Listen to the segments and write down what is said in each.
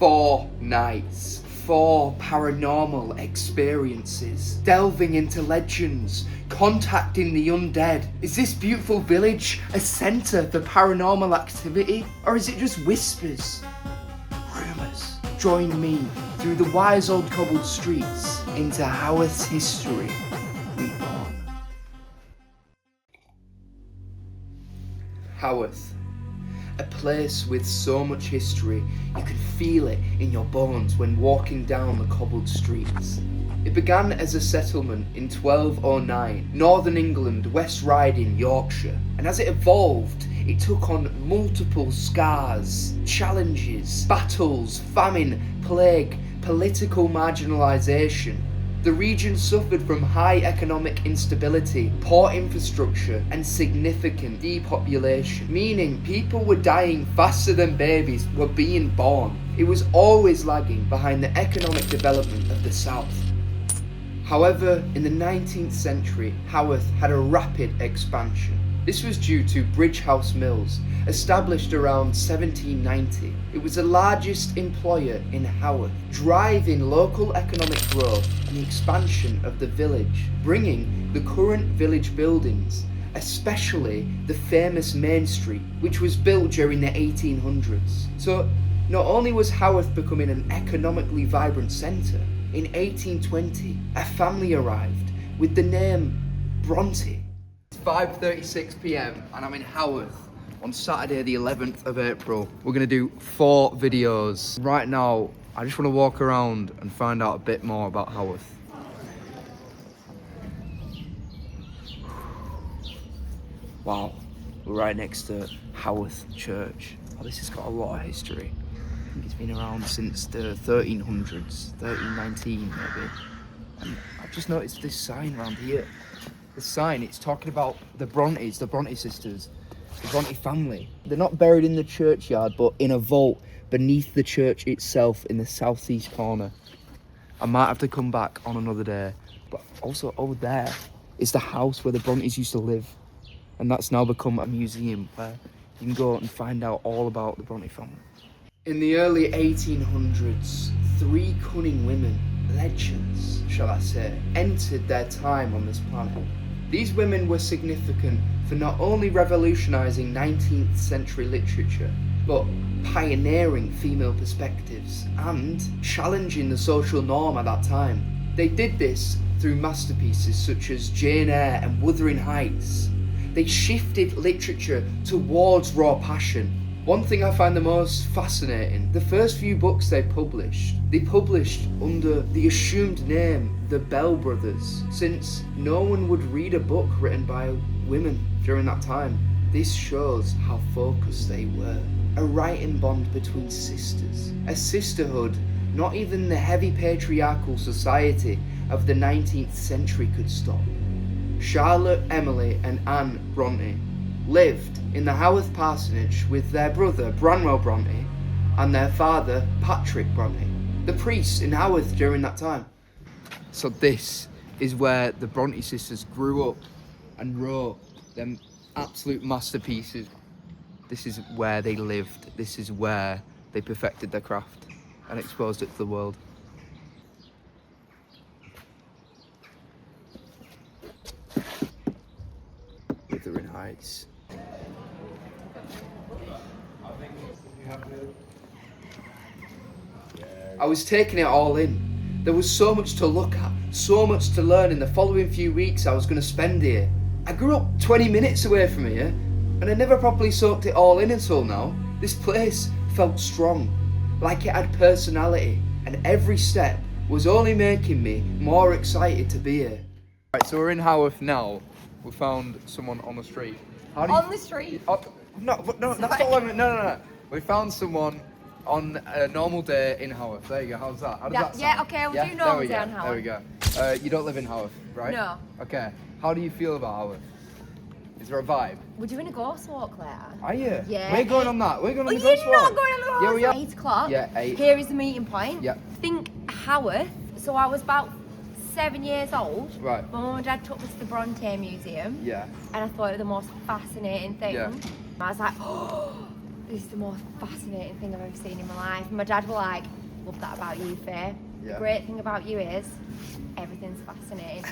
4 nights, 4 paranormal experiences, delving into legends, contacting the undead. Is this beautiful village a centre for paranormal activity, or is it just whispers? Rumours. Join me through the wise old cobbled streets into Haworth's history reborn. Haworth. A place with so much history, you can feel it in your bones when walking down the cobbled streets. It began as a settlement in 1209, Northern England, West Riding, Yorkshire, and as it evolved, it took on multiple scars, challenges, battles, famine, plague, political marginalisation. The region suffered from high economic instability, poor infrastructure, and significant depopulation, meaning people were dying faster than babies were being born. It was always lagging behind the economic development of the south. However, in the 19th century, Haworth had a rapid expansion. This was due to Bridge House Mills, established around 1790. It was the largest employer in Haworth, driving local economic growth and the expansion of the village, bringing the current village buildings, especially the famous Main Street, which was built during the 1800s. So, not only was Haworth becoming an economically vibrant centre, in 1820, a family arrived with the name Brontë. It's 5:36 p.m. and I'm in Haworth on Saturday the 11th of April. We're going to do 4 videos. Right now, I just want to walk around and find out a bit more about Haworth. Wow, we're right next to Haworth Church. Oh, this has got a lot of history. I think it's been around since the 1300s, 1319 maybe. And I've just noticed this sign around here. The sign, it's talking about the Brontë Sisters, the Brontë family. They're not buried in the churchyard, but in a vault beneath the church itself in the southeast corner. I might have to come back on another day, but also over there is the house where the Brontës used to live. And that's now become a museum where you can go and find out all about the Brontë family. In the early 1800s, 3 cunning women, legends, shall I say, entered their time on this planet. These women were significant for not only revolutionising 19th century literature, but pioneering female perspectives and challenging the social norm at that time. They did this through masterpieces such as Jane Eyre and Wuthering Heights. They shifted literature towards raw passion. One thing I find the most fascinating, the first few books they published under the assumed name, the Bell Brothers, since no one would read a book written by women during that time. This shows how focused they were. A writing bond between sisters, a sisterhood not even the heavy patriarchal society of the 19th century could stop. Charlotte, Emily and Anne Brontë lived in the Haworth parsonage with their brother Branwell Brontë and their father Patrick Brontë, the priest in Haworth during that time. So this is where the Brontë sisters grew up and wrote them absolute masterpieces. This is where they lived. This is where they perfected their craft and exposed it to the world. Wuthering Heights. I was taking it all in. There was so much to look at, so much to learn in the following few weeks I was going to spend here. I grew up 20 minutes away from here, and I never properly soaked it all in until now. This place felt strong, like it had personality, and every step was only making me more excited to be here. Right, so we're in Haworth now. We found someone on the street. On the street? Oh, no, that's not what I mean. No. We found someone on a normal day in Haworth. There you go. How's that? How does that sound? Yeah, okay, we'll do normal day on Haworth. There we go. You don't live in Haworth, right? No. Okay. How do you feel about Haworth? Is there a vibe? We're doing a ghost walk later. Are you? Yeah. We're going on that. We're going on the you're ghost not walk. going on the ghost walk? Yeah, we are. 8 o'clock. Yeah, 8. Here is the meeting point. Yeah. Think Haworth. So I was about 7 years old. Right. My mum and dad took us to the Brontë Museum. Yeah. And I thought it was the most fascinating thing. Yeah. I was like, oh, This is the most fascinating thing I've ever seen in my life. My dad were like, love that about you, Faye. Yeah. The great thing about you is everything's fascinating.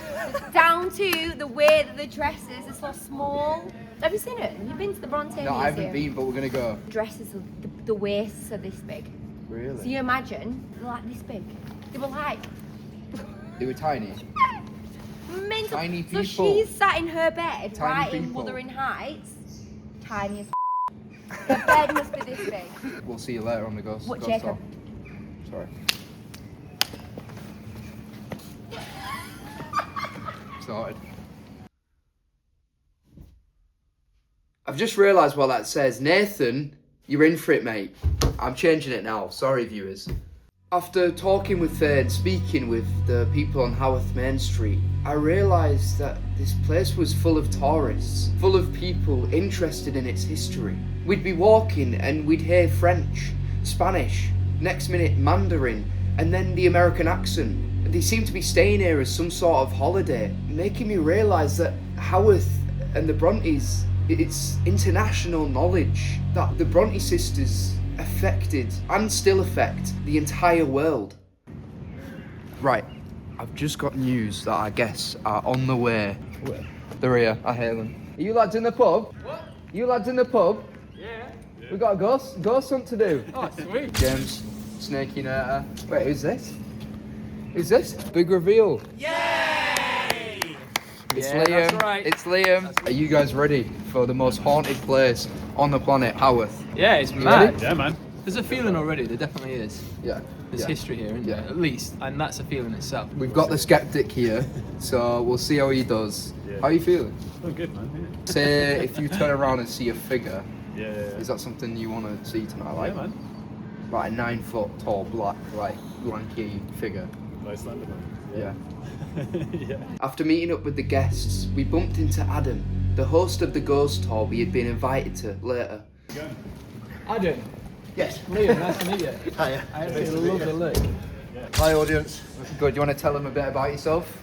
Down to the way that the dresses are so small. Have you seen it? Have you been to the Brontë Museum? No, I haven't been, but we're gonna go. Dresses, the waists are this big. Really? So you imagine, they're like this big. They were like... They were tiny. Mental. Tiny people. So she's sat in her bed, Tiny right in people. Wuthering Heights. Tiny as Her bed must be this big. We'll see you later on the ghost. What, ghost Jacob? tour. Sorry. Sorted. I've just realised what that says. Nathan, you're in for it, mate. I'm changing it now. Sorry, viewers. After talking with Faye and speaking with the people on Haworth Main Street, I realised that this place was full of tourists, full of people interested in its history. We'd be walking and we'd hear French, Spanish, next minute Mandarin, and then the American accent. They seemed to be staying here as some sort of holiday, making me realise that Haworth and the Brontes, it's international knowledge that the Brontë Sisters affected and still affect the entire world. Right, I've just got news that I guess are on the way. They're here, I hear them. Are you lads in the pub? What? You lads in the pub? Yeah. We got a ghost hunt to do. Oh, sweet. James, Snakey Nater. Wait, who's this? Who's this? Big reveal. Yay! It's Yeah, Liam. that's right. It's Liam. Are you guys ready for the most haunted place on the planet, Haworth? Yeah, it's You mad. ready? Yeah, man. There's a feeling already, there definitely is. Yeah. There's yeah. history here, isn't Yeah. there? At least, and that's a feeling itself. We've got the skeptic here, so we'll see how he does. Yeah. How are you feeling? Oh, good, man. Say if you turn around and see a figure, Yeah. is that something you want to see tonight? Like, man. like a 9 foot tall, black, like lanky figure. Nice Slender Man. Yeah. Yeah. After meeting up with the guests, we bumped into Adam, the host of the ghost tour we had been invited to later. Adam. Yes. Liam, nice to meet you. Hiya. I absolutely love the look. Hi, audience. Good, you want to tell them a bit about yourself?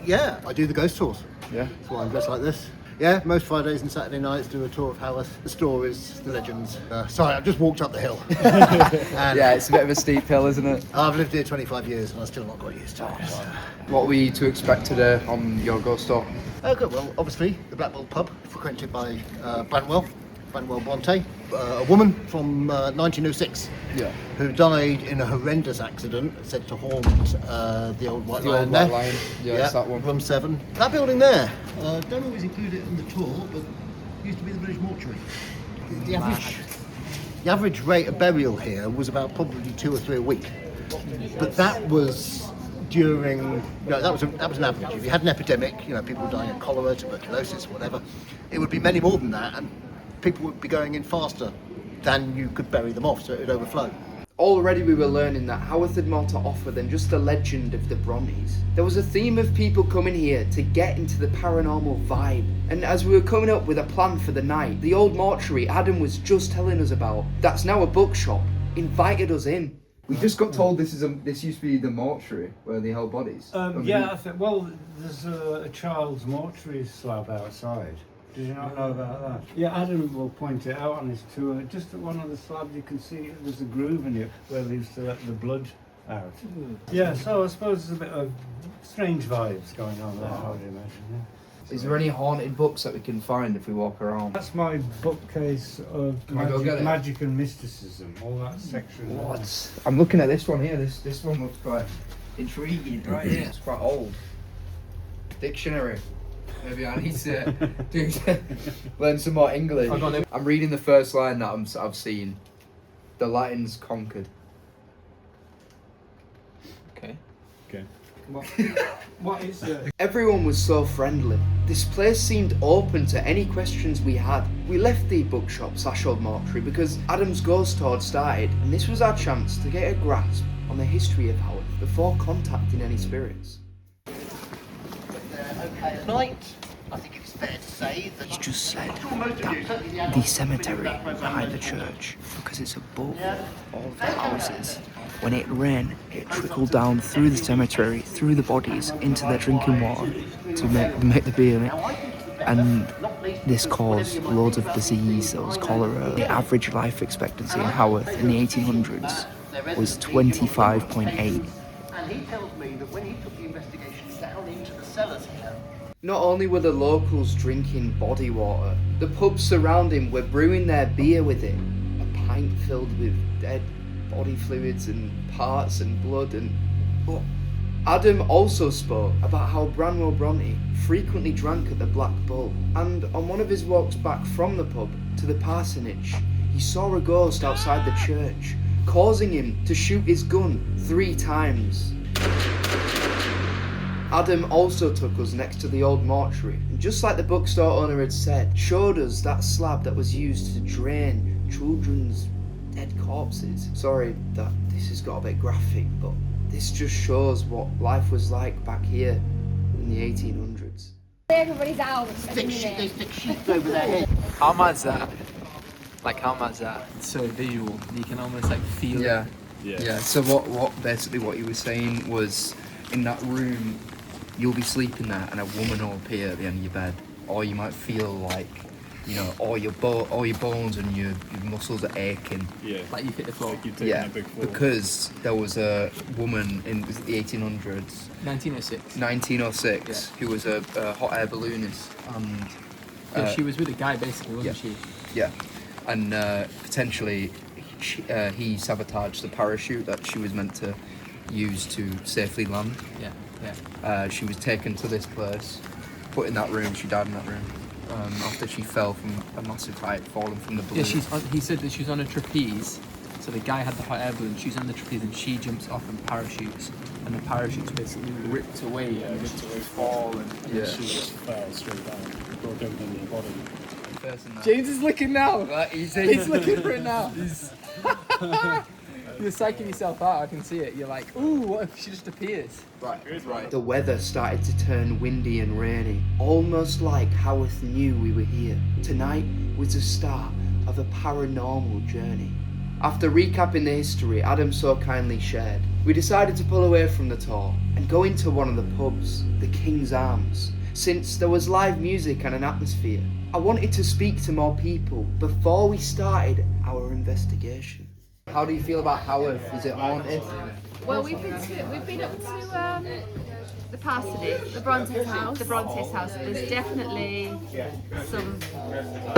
Yeah, I do the ghost tours. Yeah. That's why I'm dressed like this. Yeah, most Fridays and Saturday nights do a tour of Haworth, the stories, the legends. Sorry, I've just walked up the hill. And Yeah, it's a bit of a steep hill, isn't it? I've lived here 25 years and I'm still not quite used to it. So. What were you to expect today on your ghost tour? Good, well, obviously, the Blackpool pub, frequented by Branwell Brontë, a woman from 1906. Yeah. Who died in a horrendous accident, said to haunt the old White The Lion old there. White Lion, yeah, it's that one. Room 7. That building there, don't always include it in the tour, but used to be the British mortuary. The average rate of burial here was about probably 2 or 3 a week. But that was during, that was an average. If you had an epidemic, people were dying of cholera, tuberculosis, whatever, it would be many more than that, and people would be going in faster than you could bury them off, so it would overflow. Already we were learning that Haworth had more to offer than just the legend of the Brontes. There was a theme of people coming here to get into the paranormal vibe. And as we were coming up with a plan for the night, the old mortuary Adam was just telling us about, that's now a bookshop, invited us in. We just got told this used to be the mortuary where they held bodies. Yeah, I think, well, there's a child's mortuary slab outside. Did you not know about that? Yeah, Adam will point it out on his tour. Just at one of the slabs you can see there's a groove in it where they used to let the blood out. Yeah, so I suppose there's a bit of strange vibes going on there, I would imagine. Yeah. Is there any haunted books that we can find if we walk around? That's my bookcase of I go get it? magic and mysticism, all that section. there. What? I'm looking at this one here. This one looks quite intriguing right here. It's quite old. Dictionary. Maybe I need to learn some more English. I'm reading the first line that I've seen. The Latins conquered. Okay. Okay. What is it? Everyone was so friendly. This place seemed open to any questions we had. We left the bookshop / old mortuary because Adam's ghost tour had started, and this was our chance to get a grasp on the history of Haworth before contacting any spirits. Okay at night, I think it's fair to say that... He's just said that the cemetery behind the church, because it's above all of the houses, when it rained, it trickled down through the cemetery, through the bodies, into their drinking water to make the beer. And This caused loads of disease. There was cholera. The average life expectancy in Haworth in the 1800s was 25.8. And he tells me that when he took the investigation down into the cellars here, Not only were the locals drinking body water, the pubs surrounding were brewing their beer with it. A pint filled with dead body fluids and parts and blood and... But Adam also spoke about how Branwell Brontë frequently drank at the Black Bull, and on one of his walks back from the pub to the parsonage, he saw a ghost outside the church, causing him to shoot his gun 3 times. Adam also took us next to the old mortuary, and just like the bookstore owner had said, showed us that slab that was used to drain children's dead corpses. Sorry that this has got a bit graphic, but this just shows what life was like back here in the 1800s. Everybody's out. they stick sheets over their head. How mad's that? Like, how mad's that? It's so visual. You can almost like feel it. Yeah. So what basically what you were saying was, in that room, you'll be sleeping there, and a woman will appear at the end of your bed, or you might feel like, you know, all your bones and your muscles are aching. Yeah. Like you hit the floor. Like you've taken Yeah, a big fall. because there was a woman in, was it the 1800s, 1906. 1906, who was a hot air balloonist, and Yeah, she was with a guy basically, wasn't she? yeah, and potentially he sabotaged the parachute that she was meant to use to safely land. Yeah. She was taken to this place, put in that room. She died in that room after she fell from a massive height, falling from the balloon. Yeah, he said that she was on a trapeze. So the guy had the hot air balloon, she's on the trapeze and she jumps off and parachutes. And the parachute's basically ripped away. Yeah, and ripped she away. fall and Yeah. She just fell straight down. Broke open your body. James is looking now. He's He's looking for it now. You're psyching yourself out, I can see it. You're like, ooh, what if she just appears? Right. The weather started to turn windy and rainy, almost like Haworth knew we were here. Tonight was the start of a paranormal journey. After recapping the history Adam so kindly shared, we decided to pull away from the tour and go into one of the pubs, the King's Arms. Since there was live music and an atmosphere, I wanted to speak to more people before we started our investigation. How do you feel about Haworth? Is it haunted? Well, we've been up to the parsonage, the Brontë house. The Brontë house. There's definitely some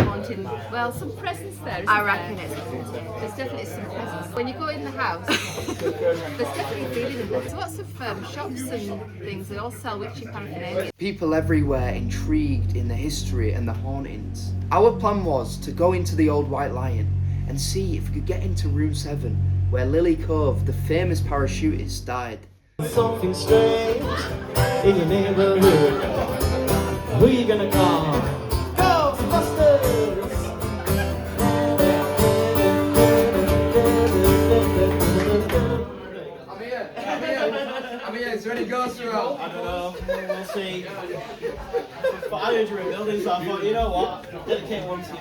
haunting. Well, some presence there. Isn't I reckon it's haunted. There's definitely some presence. When you go in the house, there's definitely a feeling in there. There's lots of shops and things that all sell witchy paraphernalia. People everywhere intrigued in the history and the hauntings. Our plan was to go into the old White Lion and see if we could get into room 7, where Lily Cove, the famous parachutist, died. Something strange in your neighborhood. Who you gonna call? Ghostbusters! I'm here. Is there any ghosts around? I don't know. We'll see. But I heard you were in buildings, so I thought, you know what? Dedicate one to you.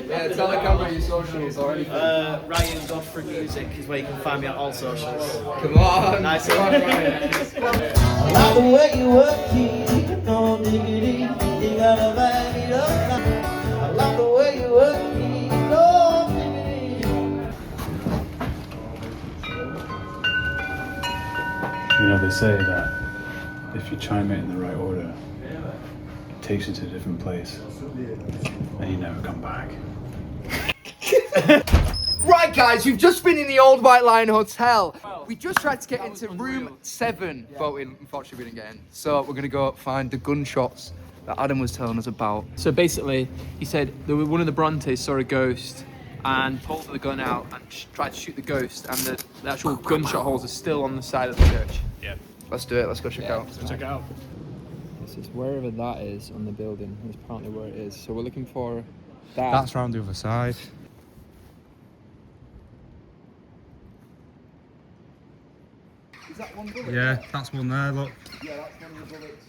Yeah, tell the camera your socials or anything. Ryan Godfrey Music is where you can find me on all socials. Come on. Nice Come on, one. Ryan. I like the way you work, keep no diggity. You gotta back it up now. I like the way you work, keep no diggity. You know, they say that if you chime it in the right order, it takes you to a different place, and you never come back. Right, guys, we've just been in the old White Lion Hotel. We just tried to get into room 7, but unfortunately we didn't get in. So we're gonna go find the gunshots that Adam was telling us about. So basically, he said that one of the Brontes saw a ghost and pulled the gun out and tried to shoot the ghost, and the actual gunshot holes are still on the side of the church. Yeah. Let's do it. Let's go check out. Check it out. This is wherever that is on the building. That's apparently where it is. So we're looking for that. That's round the other side. Is that one bullet? Yeah, that's one there, look. Yeah, that's one of the bullets.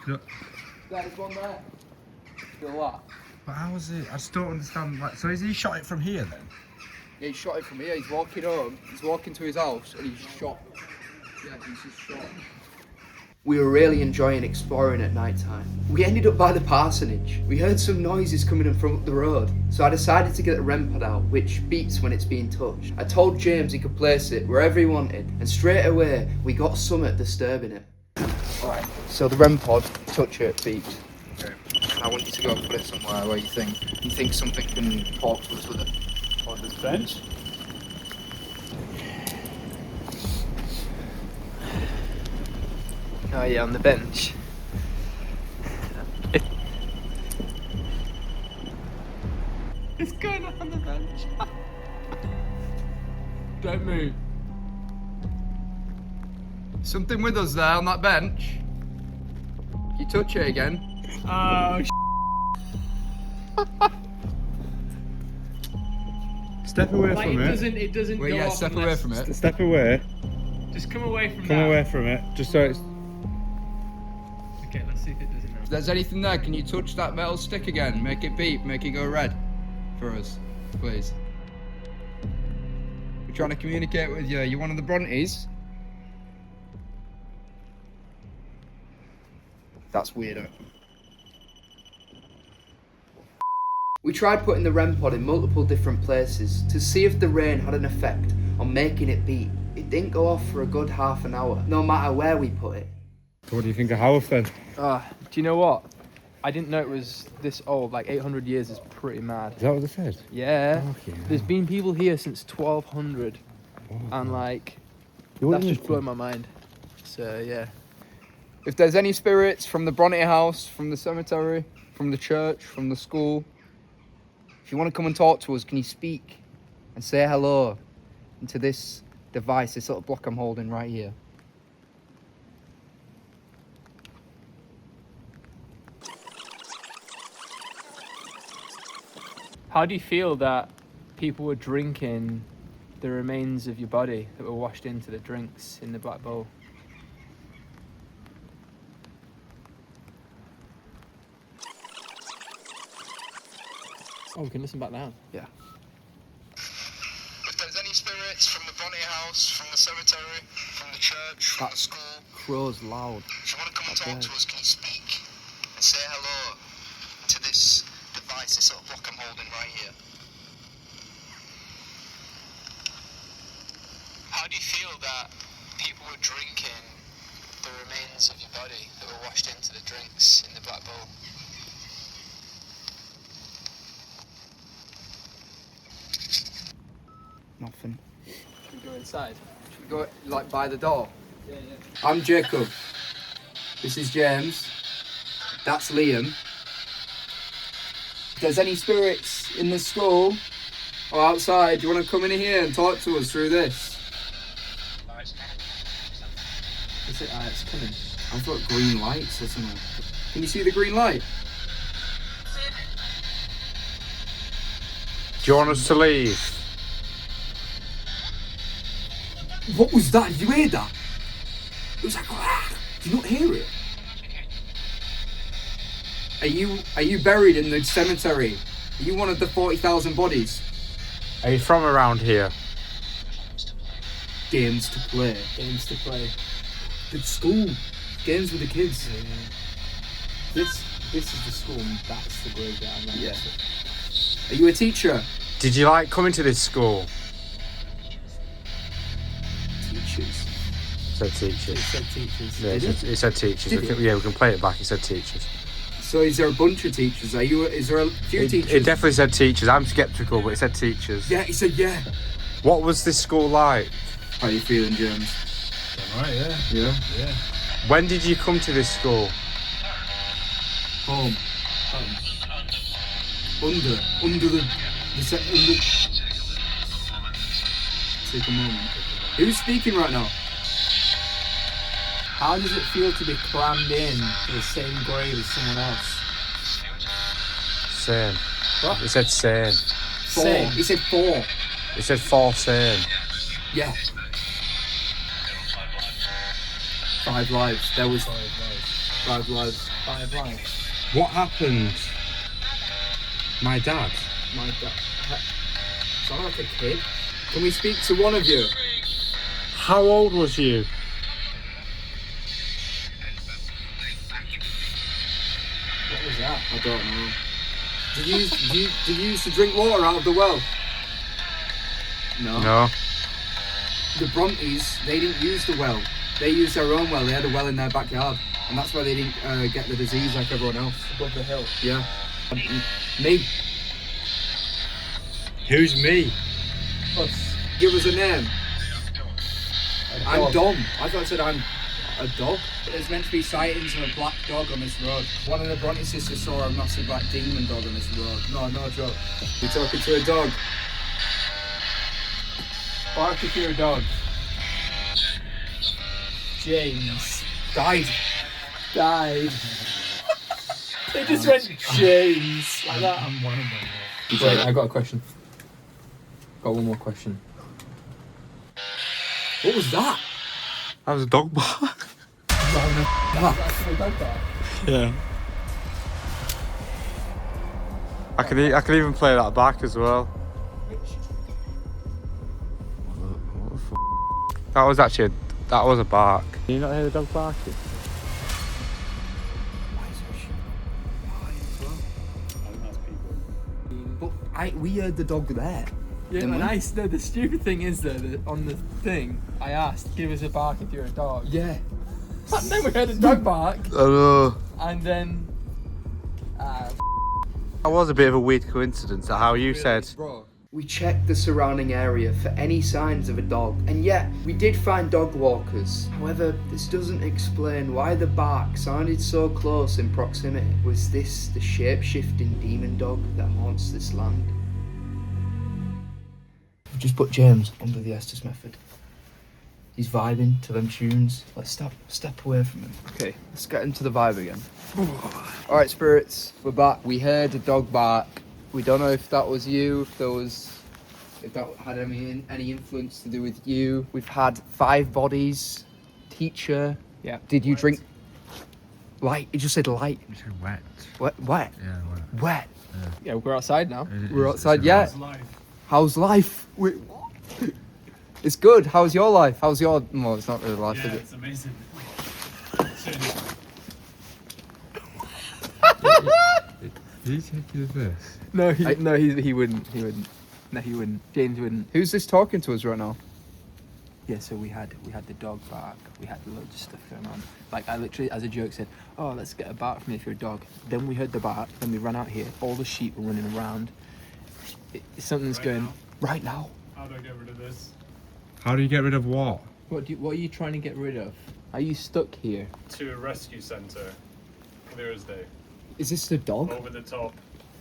Look. There's one there. Still what? But how is it? I just don't understand. Like, so is he shot it from here then? Yeah, he shot it from here. He's walking home. He's walking to his house and he's shot. Yeah, he's just shot. We were really enjoying exploring at night time. We ended up by the parsonage. We heard some noises coming in from up the road, so I decided to get the REM pod out, which beeps when it's being touched. I told James he could place it wherever he wanted, and straight away we got something disturbing it. Alright, so the REM pod, touch it, beeps. Okay. I want you to go and put it somewhere where you think something can talk to us with it. On this bench? Oh yeah, on the bench. It's going on the bench. Don't move. Something with us there on that bench. You touch it again. Oh, Step away like from it. It doesn't Well, go yeah, off step away unless- from it. Step away. Just come away from Come that. away from it. Just so it's. Okay, let's see if it does it now. If there's anything there, can you touch that metal stick again? Make it beep, make it go red for us, please. We're trying to communicate with you. You're one of the Brontes? That's weirder. We tried putting the REM pod in multiple different places to see if the rain had an effect on making it beep. It didn't go off for a good half an hour, no matter where we put it. So what do you think of Haworth then? Do you know what? I didn't know it was this old. Like 800 years is pretty mad. Is that what they said? Yeah. Okay. There's been people here since 1200, and like that's just blown my mind. So yeah. If there's any spirits from the Brontë house, from the cemetery, from the church, from the school, if you want to come and talk to us, can you speak and say hello into this device, this little block I'm holding right here? How do you feel that people were drinking the remains of your body that were washed into the drinks in the black bowl? Oh, we can listen back now. Yeah. If there's any spirits from the Brontë house, from the cemetery, from the church, from the school, crow's loud. If you want to come and talk to us, can you speak and say hello to this device, this little block I'm holding right here? How do you feel that people were drinking the remains of your body that were washed into the drinks in the black bowl? Nothing. Should we go inside? Should we go like by the door? Yeah, yeah. I'm Jacob. This is James. That's Liam. If there's any spirits in the school or outside, do you want to come in here and talk to us through this? Is it? It's coming. I've got green lights or something. Can you see the green light? Do you want us to leave? What was that? Did you hear that? It was like, ah! Did you not hear it? Are you buried in the cemetery? Are you one of the 40,000 bodies? Are you from around here? Games to play. Games to play. It's school. Games with the kids. This is the school, and that's the graveyard. Right? Yeah. Are you a teacher? Did you like coming to this school? Teachers. It said teachers. It said teachers. Yeah, it said teachers. Did it? Yeah, we can play it back. It said teachers. So is there a bunch of teachers? Is there a few teachers? It definitely said teachers. I'm sceptical, but it said teachers. Yeah, he said yeah. What was this school like? How are you feeling, James? Alright, yeah. Yeah. Yeah. When did you come to this school? Home. Under the Take a moment. Who's speaking right now? How does it feel to be crammed in to the same grave as someone else? Same. What? It said same. Four. Same. He said 4. It said 4 same. Yeah. 5 lives. There was 5 lives. 5 lives. What happened? My dad. My dad. Sound like a kid. Can we speak to one of you? How old was you? that? I don't know. Did you used to drink water out of the well? No. No. The Brontes, they didn't use the well. They used their own well. They had a well in their backyard, and that's why they didn't get the disease like everyone else. Above the hill. Yeah. Me. Who's me? Us. Give us a name. I'm dog. Dom. I thought I said I'm a dog. There's meant to be sightings of a black dog on this road. One of the Brontë sisters saw a massive black demon dog on this road. No joke. We're talking to a dog. Bark if you're a dog. James. Died. They just went James like that. I'm one of them. Wait, I got a question. Got one more question. What was that? That was a dog bark. Yeah. I could even play that back as well. What the f? That was a bark. Can you not hear the dog barking? But we heard the dog there. Yeah, Didn't and we? the stupid thing is though that on the thing I asked, give us a bark if you're a dog. Yeah. And then we heard a dog bark, I know. and then That was a bit of a weird coincidence. How you said. Bro. We checked the surrounding area for any signs of a dog, and yet we did find dog walkers. However, this doesn't explain why the bark sounded so close in proximity. Was this the shape-shifting demon dog that haunts this land? We've just put James under the ESTES method. He's vibing to them tunes. Let's step away from him. Okay, let's get into the vibe again. Alright, spirits, we're back. We heard a dog bark. We don't know if that was you, if that had any influence to do with you. We've had 5 bodies. Teacher. Yeah. Did you drink light? It just said light. You said wet. Wet. Yeah, wet. Wet. yeah, we're outside now. We're outside. Yeah. How's life? Wait, what? It's good. How's your life? How's your? Well, it's not really life, is it? It's amazing. Did he take you the first? No, he wouldn't. No, he wouldn't. James wouldn't. Who's this talking to us right now? Yeah, so we had the dog bark. We had loads of stuff going on. Like I literally, as a joke, said, "Oh, let's get a bark from you if you're a dog." Then we heard the bark. Then we ran out here. All the sheep were running around. Something's going now? right now. How do I get rid of this? How do you get rid of what? What are you trying to get rid of? Are you stuck here? To a rescue centre. Thursday. Is this the dog? Over the top.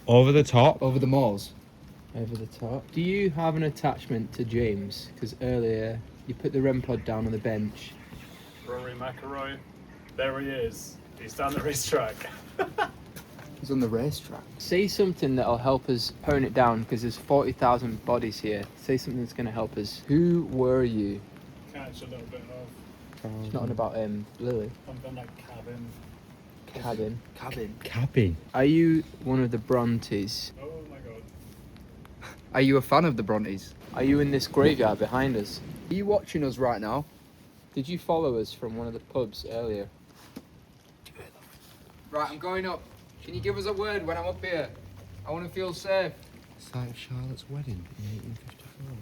Over the top? Over the moors? Over the top. Do you have an attachment to James? Because earlier you put the REM pod down on the bench. Rory McIlroy. There he is. He's down the racetrack. He's on the racetrack. Say something that'll help us hone it down, because there's 40,000 bodies here. Say something that's going to help us. Who were you? Catch a little bit of. It's not about Lily. Something like Cabin. Cabin. Are you one of the Brontes? Oh my god. Are you a fan of the Brontes? Are you in this graveyard behind us? Are you watching us right now? Did you follow us from one of the pubs earlier? Right, I'm going up. Can you give us a word when I'm up here? I want to feel safe. Site of Charlotte's wedding in 1854.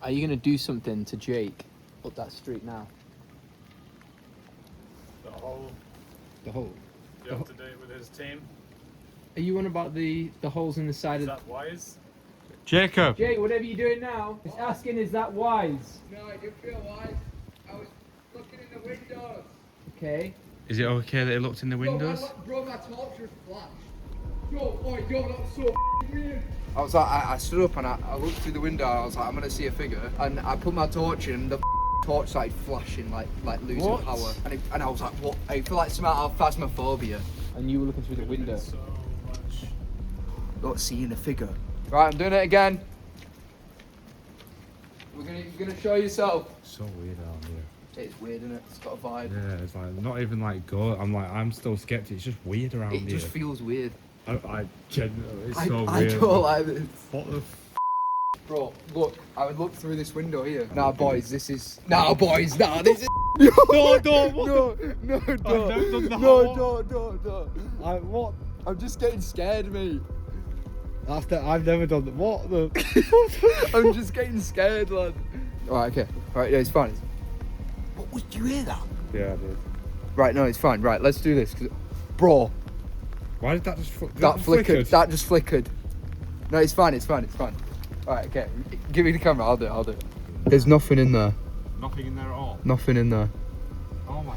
Are you going to do something to Jake up that street now? The whole. The hole. You up to date with his team? Are you on about the holes in the side Is of... that wise? Jacob! Jake, whatever you're doing now, it's asking, is that wise? No, I didn't feel wise. I was looking in the windows. Okay. Is it okay that he looked in the windows? Bro, my torch was flashed. Yo, that was so weird. I was like, I stood up and I looked through the window and I was like, I'm gonna see a figure. And I put my torch in and the torch started flashing like losing What? power. And I was like, what? I feel like some out of phasmophobia. And you were looking through the window. So much. Not seeing a figure. Right, I'm doing it again. You're gonna show yourself. So weird around here. It's weird, isn't it? It's got a vibe. Yeah, it's like not even like go. I'm still skeptic. It's just weird around It here. just feels weird. I genuinely, it's I so I weird. don't like this. What the Bro, look, I would look through this window here. Nah, boys, this is. Nah, boys, nah, this is. No, don't. What No, don't. I've never done the No, whole- don't. what? I'm just getting scared, mate. After I've never done that. What the? I'm just getting scared, lad. Alright, okay. Alright, yeah, it's fine. What was? Do you hear that? Yeah, I did. Right, no, it's fine. Right, let's do this. Bro, Why did that just that flickered. That just flickered. No, it's fine. It's fine. It's fine. Alright, okay. Give me the camera. I'll do it. I'll do it. There's nothing in there. Nothing in there at all. Nothing in there. Oh my.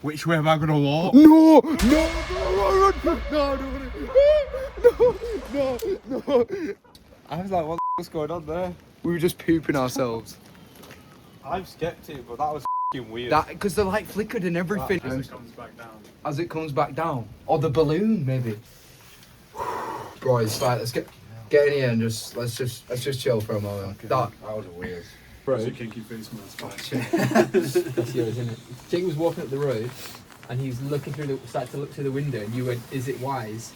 Which way am I gonna walk? No! No! No! I was like, what's going on there? We were just pooping ourselves. I'm skeptic, but that was f***ing weird. That because the light flickered and everything. As it comes back down. As it comes back down, or the balloon maybe. Bro, it's like let's get in here and let's just chill for a moment. Okay. That was weird. Bro. It's a kinky face mask. That's yours, isn't it? Jake was walking up the road, and he was started to look through the window, and you went, "Is it wise?"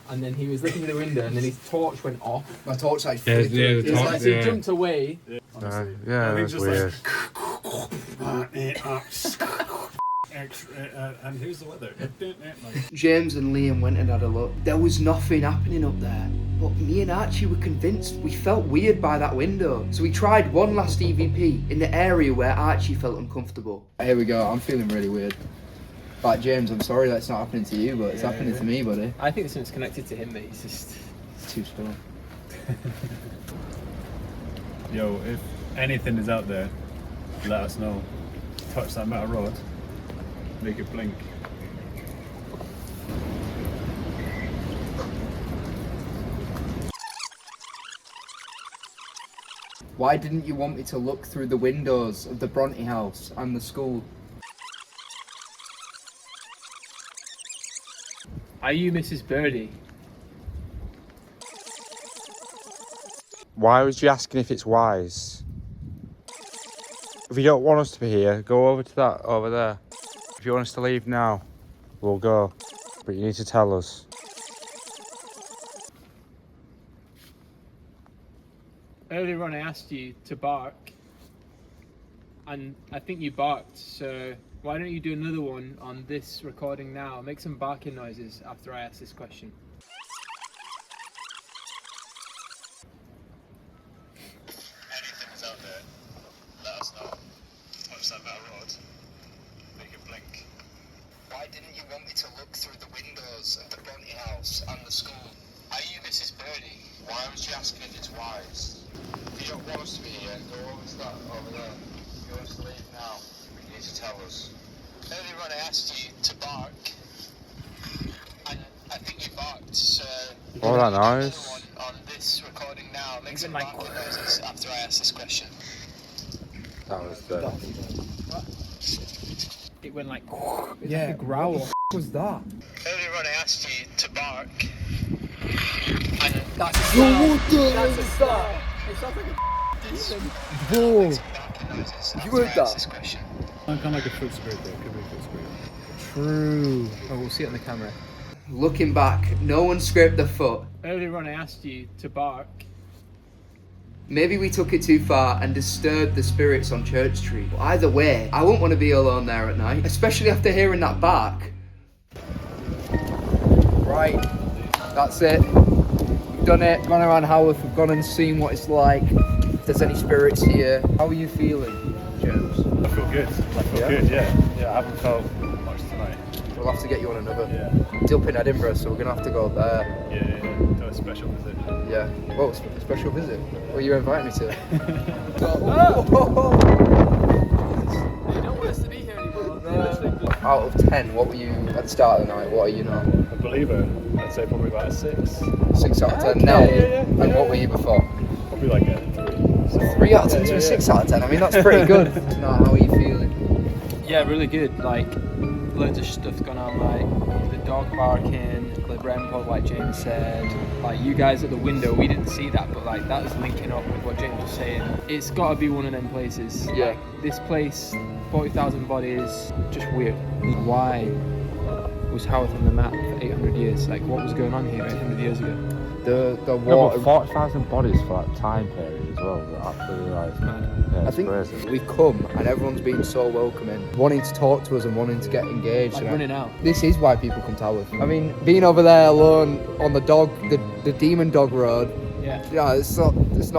And then he was looking through the window, and then his torch went off. My torch like flickered. the It's torch, like he yeah. jumped away. Honestly. Yeah, I think that's just weird. And here's the weather. James and Liam went and had a look. There was nothing happening up there. But me and Archie were convinced. We felt weird by that window. So we tried one last EVP in the area where Archie felt uncomfortable. Here we go. I'm feeling really weird. Like James, I'm sorry that's not happening to you, but it's happening to me, buddy. I think something's connected to him, mate. It's just It's too strong. Yo, if anything is out there, let us know. Touch that metal rod, make it blink. Why didn't you want me to look through the windows of the Brontë house and the school? Are you Mrs. Birdie? Why was you asking if it's wise? If you don't want us to be here, go over to that over there. If you want us to leave now, we'll go. But you need to tell us. Earlier on I asked you to bark, and I think you barked, so why don't you do another one on this recording now? Make some barking noises after I ask this question. Anything is out there, let us know. Touch that metal rod, make it blink. Why didn't you want me to look through the windows of the Brontë house and the school? Are you Mrs. Birdie? Why was you asking if it's wise? If you don't want us to be here, go over to that over there. If you want us to leave now, you need to tell us. Earlier on I asked you to bark, and I think you barked, so... All that noise. On this recording now, make some barking noises after I ask this question. That was the... It went like Yeah, like a growl. What the was that? Earlier on I asked you to bark, That's a start. That's a start. It sounds like a demon. Bro, you heard that? Kind of like a foot spirit there, could be a foot spirit. True. Oh, we'll see it on the camera. Looking back, no one scraped their foot. Earlier on I asked you to bark. Maybe we took it too far and disturbed the spirits on Church Street. But either way, I wouldn't want to be alone there at night, especially after hearing that bark. Right, that's it. We've done it. Gone around Haworth. We've gone and seen what it's like. If there's any spirits here. How are you feeling, James? I feel good. I feel good, yeah. Yeah, I haven't felt much tonight. We'll have to get you on another. Yeah. It's up in Edinburgh, so we're gonna have to go there. Yeah. Do a special visit. Yeah. What a special visit? What you inviting me to? You don't want us to be here anymore. Out of 10, what were you at the start of the night? What are you now? A believer, I'd say probably about a 6. 6 out of 10 now. Yeah. And what were you before? Probably like a 3. So, 3 out of 10 to a 6 out of 10. I mean, that's pretty good. No, how are you feeling? Yeah, really good. Like loads of stuff going on, like the dog barking, the REM pod, like James said. Like you guys at the window, we didn't see that, but like that was linking up with what James was saying. It's got to be one of them places. Yeah. Like, this place, 40,000 bodies, just weird. Why was Haworth on the map for 800 years? Like what was going on here 800 years ago? the No, water. but 40,000 bodies for that time period as well. Absolutely right. Yeah, I it's think crazy. we've come and everyone's been so welcoming, wanting to talk to us and wanting to get engaged. Like and running out. This is why people come to Haworth. I mean, being over there alone on the dog, the demon dog road. Yeah. It's not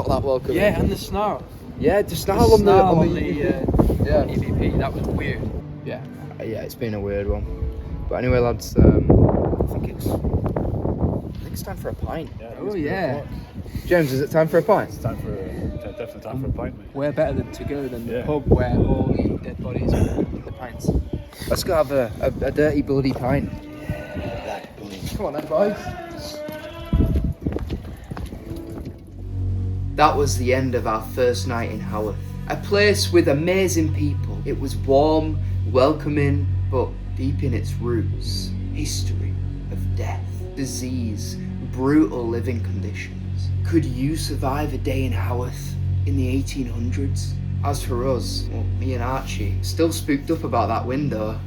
that welcoming. Yeah, and the snarl. Yeah, just snarl on the yeah. EVP. That was weird. Yeah, it's been a weird one. But anyway, lads, I think it's time for a pint. Oh yeah. James, is it time for a pint? It's definitely time for a pint, mate. We're better than to go than the pub where all the dead bodies are. The pints. Let's go have a dirty bloody pint. Come on then, boys. That was the end of our first night in Haworth. A place with amazing people. It was warm, welcoming, but deep in its roots, history of death, disease, brutal living conditions. Could you survive a day in Haworth in the 1800s? As for us, well, me and Archie, still spooked up about that window.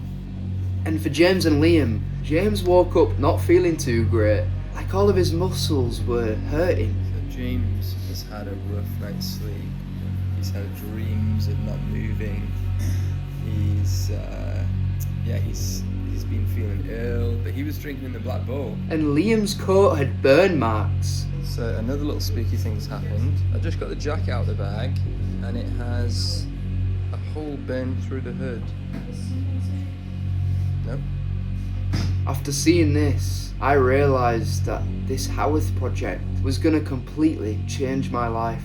And for James and Liam, James woke up not feeling too great, like all of his muscles were hurting. So James has had a rough night's sleep. He's had dreams of not moving. He's been feeling ill, but he was drinking in the Black Bowl. And Liam's coat had burn marks. So another little spooky thing's happened. I just got the jacket out of the bag, and it has a hole burned through the hood. Nope. After seeing this, I realised that this Haworth project was going to completely change my life.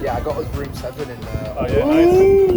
Yeah, I got us room 7 in there. Oh yeah, nice.